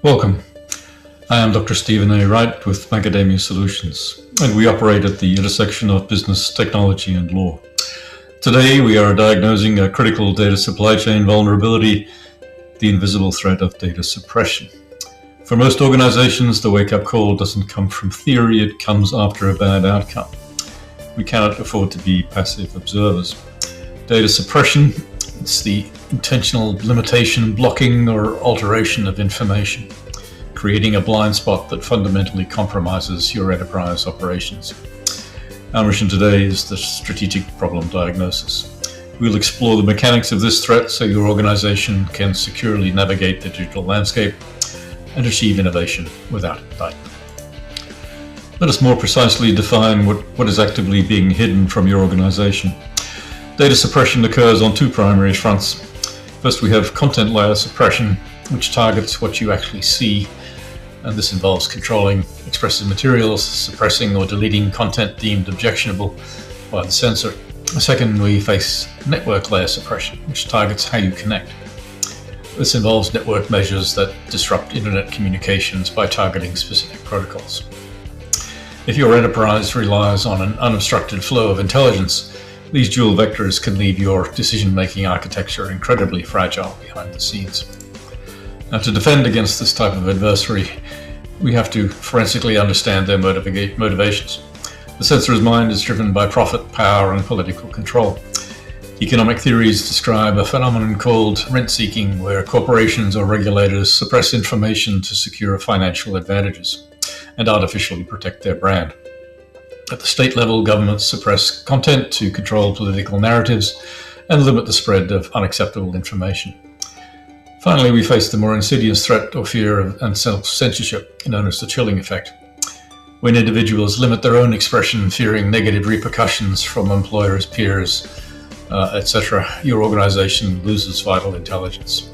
Welcome. I am Dr. Stephen A. Wright with Macadamia Solutions, and we operate at the intersection of business, technology, and law. Today, we are diagnosing a critical data supply chain vulnerability, the invisible threat of data suppression. For most organizations, the wake-up call doesn't come from theory, it comes after a bad outcome. We cannot afford to be passive observers. Data suppression, it's the intentional limitation, blocking, or alteration of information, creating a blind spot that fundamentally compromises your enterprise operations. Our mission today is the strategic problem diagnosis. We'll explore the mechanics of this threat so your organization can securely navigate the digital landscape and achieve innovation without indictment. Let us more precisely define what is actively being hidden from your organization. Data suppression occurs on two primary fronts. First, we have content layer suppression, which targets what you actually see, and this involves controlling expressive materials, suppressing or deleting content deemed objectionable by the censor. Second, we face network layer suppression, which targets how you connect. This involves network measures that disrupt internet communications by targeting specific protocols. If your enterprise relies on an unobstructed flow of intelligence, these dual vectors can leave your decision-making architecture incredibly fragile behind the scenes. Now, to defend against this type of adversary, we have to forensically understand their motivations. The censor's mind is driven by profit, power, and political control. Economic theories describe a phenomenon called rent-seeking, where corporations or regulators suppress information to secure financial advantages and artificially protect their brand. At the state level, governments suppress content to control political narratives and limit the spread of unacceptable information. Finally, we face the more insidious threat or fear and self-censorship, known as the chilling effect. When individuals limit their own expression, fearing negative repercussions from employers, peers, etc., your organization loses vital intelligence.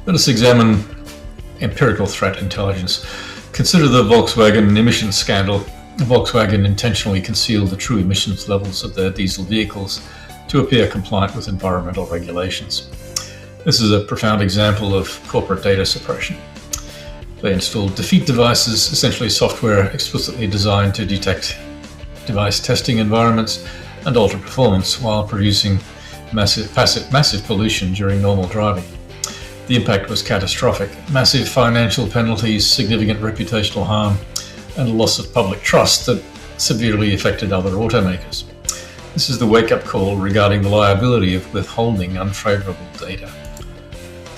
Let us examine empirical threat intelligence. Consider the Volkswagen emissions scandal. Volkswagen intentionally concealed the true emissions levels of their diesel vehicles to appear compliant with environmental regulations. This is a profound example of corporate data suppression. They installed defeat devices, essentially software explicitly designed to detect device testing environments and alter performance while producing massive pollution during normal driving. The impact was catastrophic. Massive financial penalties, significant reputational harm, and a loss of public trust that severely affected other automakers. This is the wake-up call regarding the liability of withholding unfavorable data.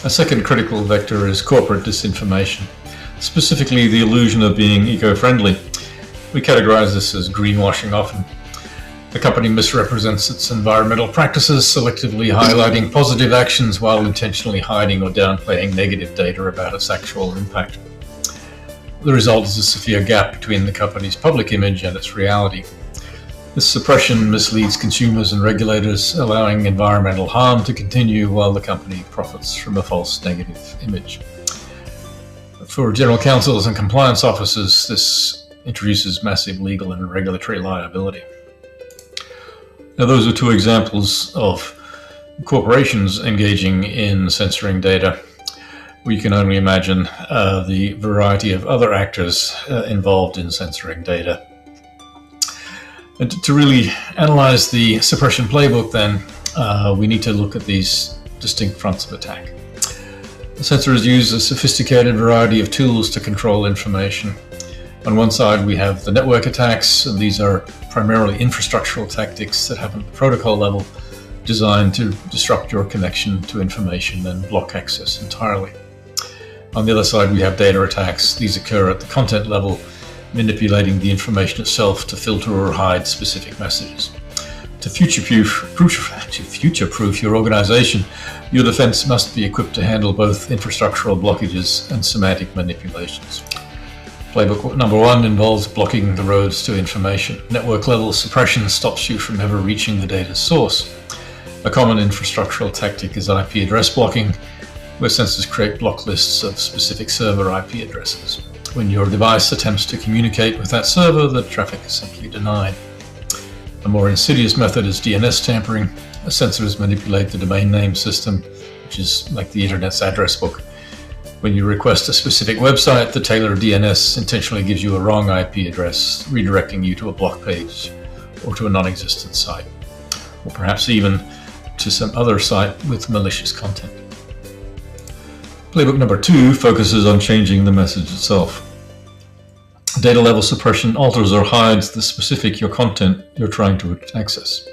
A second critical vector is corporate disinformation, specifically the illusion of being eco-friendly. We categorize this as greenwashing often. The company misrepresents its environmental practices, selectively highlighting positive actions while intentionally hiding or downplaying negative data about its actual impact. The result is a severe gap between the company's public image and its reality. This suppression misleads consumers and regulators, allowing environmental harm to continue while the company profits from a false negative image. For general counsels and compliance officers, this introduces massive legal and regulatory liability. Now, those are two examples of corporations engaging in censoring data. We can only imagine the variety of other actors involved in censoring data. And to really analyze the suppression playbook, then, we need to look at these distinct fronts of attack. The censors use a sophisticated variety of tools to control information. On one side, we have the network attacks, and these are primarily infrastructural tactics that happen at the protocol level, designed to disrupt your connection to information and block access entirely. On the other side, we have data attacks. These occur at the content level, manipulating the information itself to filter or hide specific messages. To future-proof your organization, your defense must be equipped to handle both infrastructural blockages and semantic manipulations. Playbook number one involves blocking the roads to information. Network-level suppression stops you from ever reaching the data source. A common infrastructural tactic is IP address blocking, where censors create block lists of specific server IP addresses. When your device attempts to communicate with that server, the traffic is simply denied. A more insidious method is DNS tampering. Censors manipulate the domain name system, which is like the internet's address book, When you request a specific website, the tailored DNS intentionally gives you a wrong IP address, redirecting you to a block page or to a non-existent site, or perhaps even to some other site with malicious content. Playbook number 2 focuses on changing the message itself. Data level suppression alters or hides the specific content you're trying to access.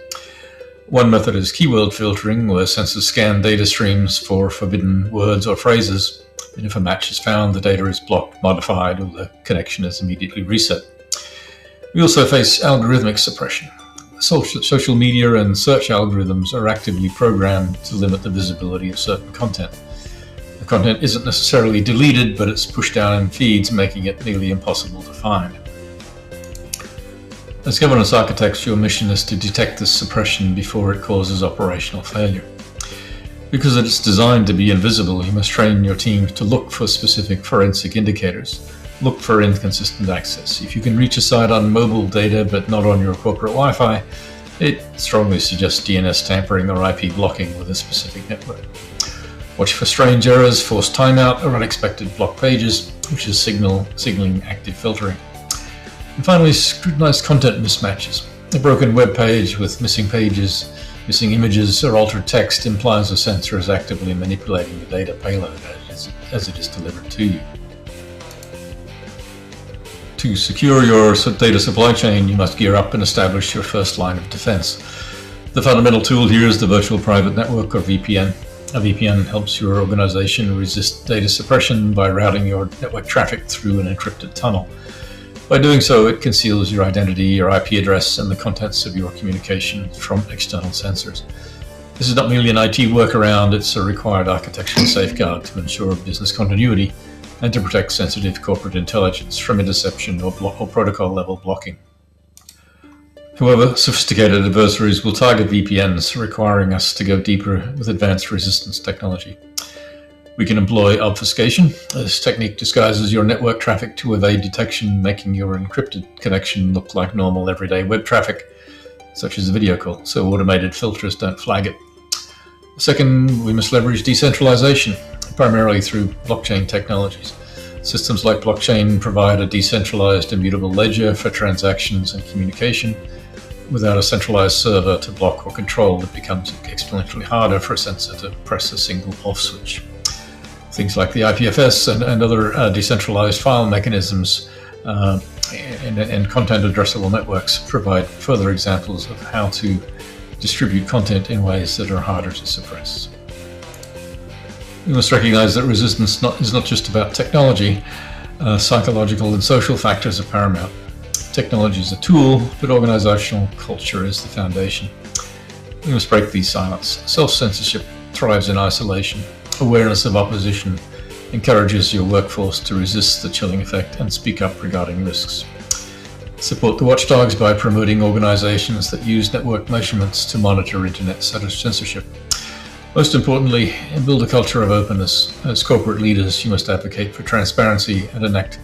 One method is keyword filtering, where sensors scan data streams for forbidden words or phrases, and if a match is found, the data is blocked, modified, or the connection is immediately reset. We also face algorithmic suppression. Social media and search algorithms are actively programmed to limit the visibility of certain content. The content isn't necessarily deleted, but it's pushed down in feeds, making it nearly impossible to find. As governance architects, your mission is to detect this suppression before it causes operational failure. Because it's designed to be invisible, you must train your team to look for specific forensic indicators. Look for inconsistent access. If you can reach a site on mobile data but not on your corporate Wi-Fi, it strongly suggests DNS tampering or IP blocking with a specific network. Watch for strange errors, forced timeout, or unexpected block pages, which is signaling active filtering. And finally, scrutinize content mismatches. A broken web page with missing pages, missing images, or altered text implies a sensor is actively manipulating the data payload as it is delivered to you. To secure your data supply chain, you must gear up and establish your first line of defense. The fundamental tool here is the Virtual Private Network, or VPN. A VPN helps your organization resist data suppression by routing your network traffic through an encrypted tunnel. By doing so, it conceals your identity, your IP address, and the contents of your communication from external sensors. This is not merely an IT workaround, it's a required architectural safeguard to ensure business continuity and to protect sensitive corporate intelligence from interception or protocol-level blocking. However, sophisticated adversaries will target VPNs, requiring us to go deeper with advanced resistance technology. We can employ obfuscation. This technique disguises your network traffic to evade detection, making your encrypted connection look like normal everyday web traffic, such as a video call, so automated filters don't flag it. Second, we must leverage decentralization, primarily through blockchain technologies. Systems like blockchain provide a decentralized, immutable ledger for transactions and communication. Without a centralized server to block or control, it becomes exponentially harder for a sensor to press a single off switch. Things like the IPFS and other decentralized file mechanisms and content addressable networks provide further examples of how to distribute content in ways that are harder to suppress. We must recognize that resistance is not just about technology. Psychological and social factors are paramount. Technology is a tool, but organizational culture is the foundation. We must break these silos. Self-censorship thrives in isolation. Awareness of opposition encourages your workforce to resist the chilling effect and speak up regarding risks. Support the watchdogs by promoting organizations that use network measurements to monitor internet censorship. Most importantly, build a culture of openness. As corporate leaders, you must advocate for transparency and enact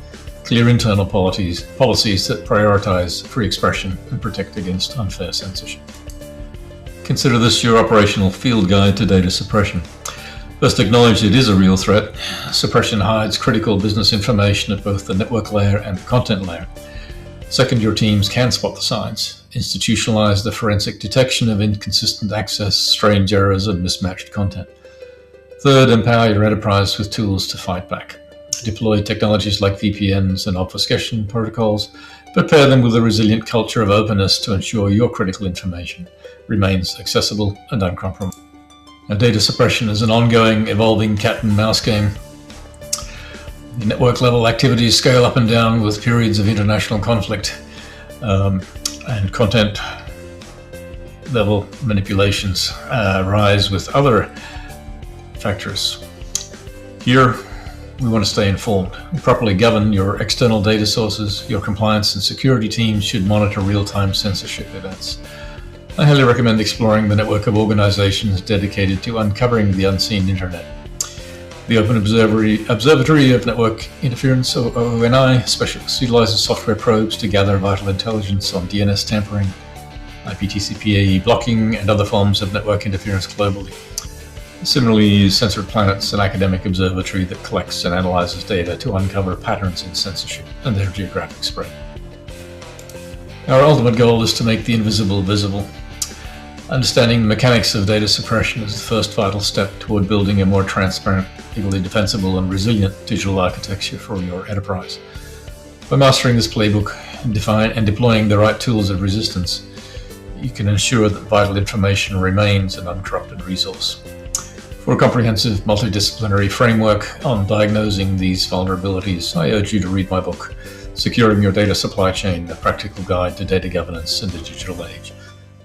clear internal policies that prioritize free expression and protect against unfair censorship. Consider this your operational field guide to data suppression. First, acknowledge it is a real threat. Suppression hides critical business information at both the network layer and the content layer. Second, your teams can spot the signs. Institutionalize the forensic detection of inconsistent access, strange errors, and mismatched content. Third, empower your enterprise with tools to fight back. Deploy technologies like VPNs and obfuscation protocols, but pair them with a resilient culture of openness to ensure your critical information remains accessible and uncompromised. Now, data suppression is an ongoing, evolving cat and mouse game. The network level activities scale up and down with periods of international conflict, and content level manipulations rise with other factors. Here, we want to stay informed and properly govern your external data sources. Your compliance and security teams should monitor real-time censorship events. I highly recommend exploring the network of organizations dedicated to uncovering the unseen internet. The Open Observatory of Network Interference, or ONI, utilizes software probes to gather vital intelligence on DNS tampering, IPTCP/AE blocking, and other forms of network interference globally. Similarly, Censored Planet's an academic observatory that collects and analyzes data to uncover patterns in censorship and their geographic spread. Our ultimate goal is to make the invisible visible. Understanding the mechanics of data suppression is the first vital step toward building a more transparent, legally defensible, and resilient digital architecture for your enterprise. By mastering this playbook and deploying the right tools of resistance, you can ensure that vital information remains an uncorrupted resource. For a comprehensive multidisciplinary framework on diagnosing these vulnerabilities, I urge you to read my book, Securing Your Data Supply Chain, A Practical Guide to Data Governance in the Digital Age,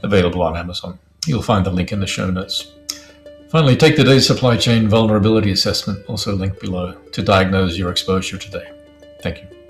available on Amazon. You'll find the link in the show notes. Finally, take the Data Supply Chain Vulnerability Assessment, also linked below, to diagnose your exposure today. Thank you.